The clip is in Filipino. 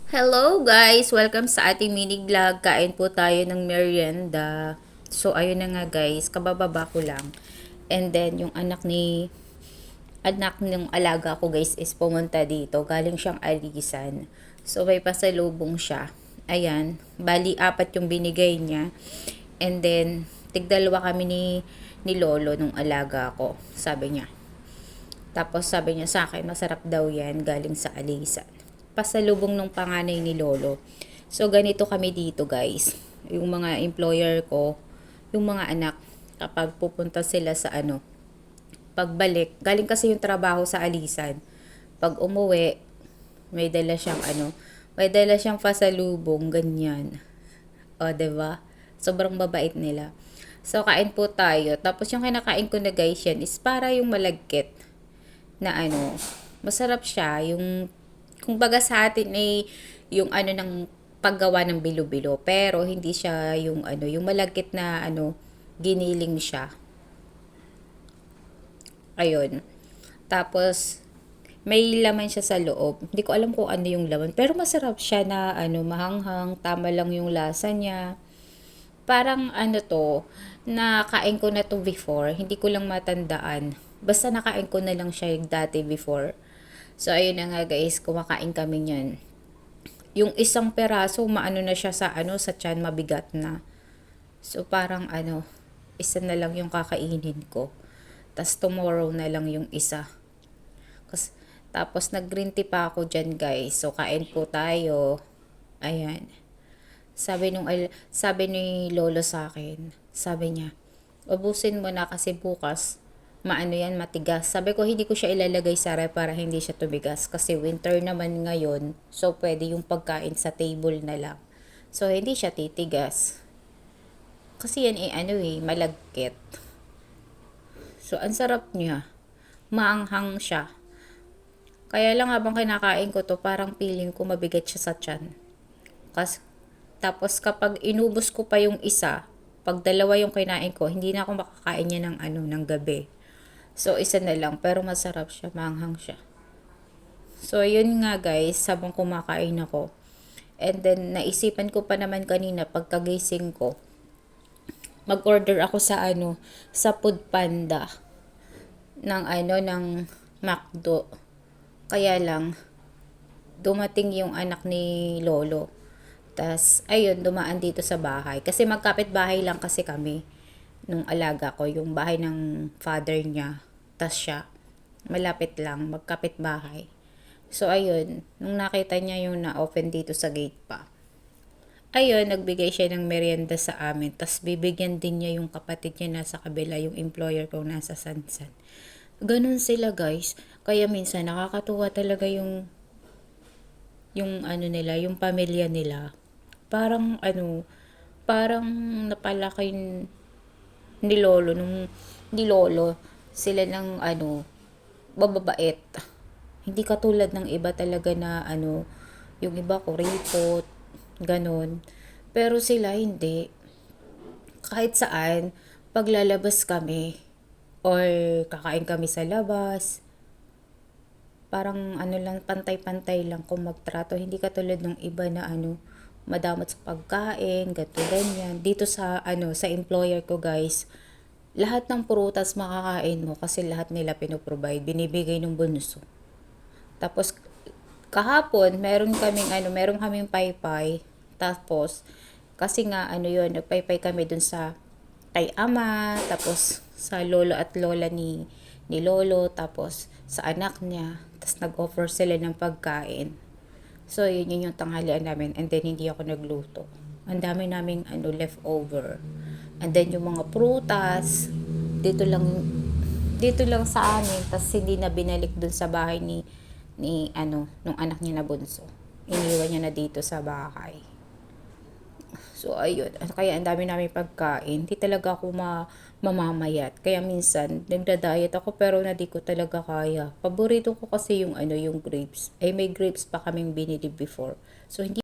Hello guys! Welcome sa ating mini vlog. Kain po tayo ng merienda. So ayun na nga guys, kabababa ko lang. And then yung anak ng alaga ko guys is pumunta dito. Galing siyang alisan. So may pasalubong siya. Ayan, bali apat yung binigay niya. And then tigdalawa kami ni Lolo nung alaga ko. Sabi niya. Tapos sabi niya sa akin, masarap daw yan galing sa alisan. Pasalubong nung panganay ni Lolo. So ganito kami dito guys. Yung mga employer ko, yung mga anak, kapag pupunta sila sa pagbalik, galing kasi yung trabaho sa alisan. Pag umuwi, may dala siyang may dala siyang pasalubong, ganyan. O, diba? Sobrang babait nila. So, kain po tayo. Tapos yung kinakain ko na guys yan is para yung malagkit na masarap siya. Yung, kung baga sa atin ay yung ng paggawa ng bilo-bilo. Pero hindi siya yung yung malagkit na giniling siya. Ayun. Tapos, may laman siya sa loob. Hindi ko alam kung ano yung laman. Pero masarap siya na mahanghang. Tama lang yung lasa niya. Parang nakain ko na to before. Hindi ko lang matandaan. Basta nakain ko na lang siya yung dati before. So, ayun na nga guys, kumakain kami niyan. Yung isang peraso, maano na siya sa tiyan, mabigat na. So, parang isa na lang yung kakainin ko. Tas tomorrow na lang yung isa. Tapos, nag-green tea pa ako dyan guys. So, kain po tayo. Ayan. Sabi ni Lolo sa akin, sabi niya, ubusin mo na kasi bukas, yan, matigas. Sabi ko, hindi ko siya ilalagay sa ref para hindi siya tumigas. Kasi winter naman ngayon, so pwede yung pagkain sa table na lang. So, hindi siya titigas. Kasi yan malagkit. So, ang sarap niya. Maanghang siya. Kaya lang habang kinakain ko to, parang feeling ko mabigat siya sa tiyan. Tapos kapag inubos ko pa yung isa, pag dalawa yung kinain ko, hindi na ako makakain niya ng gabi. So, isa na lang. Pero masarap siya. Maanghang siya. So, yun nga guys, habang kumakain ako. And then, naisipan ko pa naman kanina, pagkagising ko, mag-order ako sa Food Panda ng McDo. Kaya lang, dumating yung anak ni Lolo. Tas, ayun, dumaan dito sa bahay. Kasi magkapit bahay lang kasi kami nung alaga ko. Yung bahay ng father niya. Tas siya. Malapit lang, magkapit bahay. So, ayun, nung nakita niya yung na-open dito sa gate pa. Ayun, nagbigay siya ng merienda sa amin. Tas, bibigyan din niya yung kapatid niya nasa kabila, yung employer ko nasa Sansan. Ganun sila guys. Kaya minsan, nakakatuwa talaga yung nila, yung pamilya nila. Parang parang napalaki ni Lolo ni Lolo sila ng bababait. Hindi katulad ng iba talaga na yung iba kuripot, ganun. Pero sila hindi. Kahit saan, paglalabas kami or kakain kami sa labas, parang lang, pantay-pantay lang kung magtrato. Hindi katulad ng iba na madamot sa pagkain, gato ganyan. Dito sa employer ko guys, lahat ng prutas makakain mo kasi lahat nila pinoprovide, binibigay ng bunso. Tapos kahapon, meron kaming paypay. Tapos kasi nga yun, nagpaypay kami dun sa kay ama, tapos sa lolo at lola ni Lolo, tapos sa anak niya. Tapos nag-offer sila ng pagkain. So, yun yung tanghalian namin. And then, hindi ako nagluto. Ang dami naming leftover. And then, yung mga prutas, dito lang, dito lang sa amin. Tapos, hindi na binalik dun sa bahay nung anak niya na bunso. Iniwan niya na dito sa bahay. So, ayun. Kaya ang dami namin pagkain. Hindi talaga ako mamamayat. Kaya minsan, nagda-diet ako pero hindi ko talaga kaya. Paborito ko kasi yung grapes. Ay, may grapes pa kaming binili before. So, hindi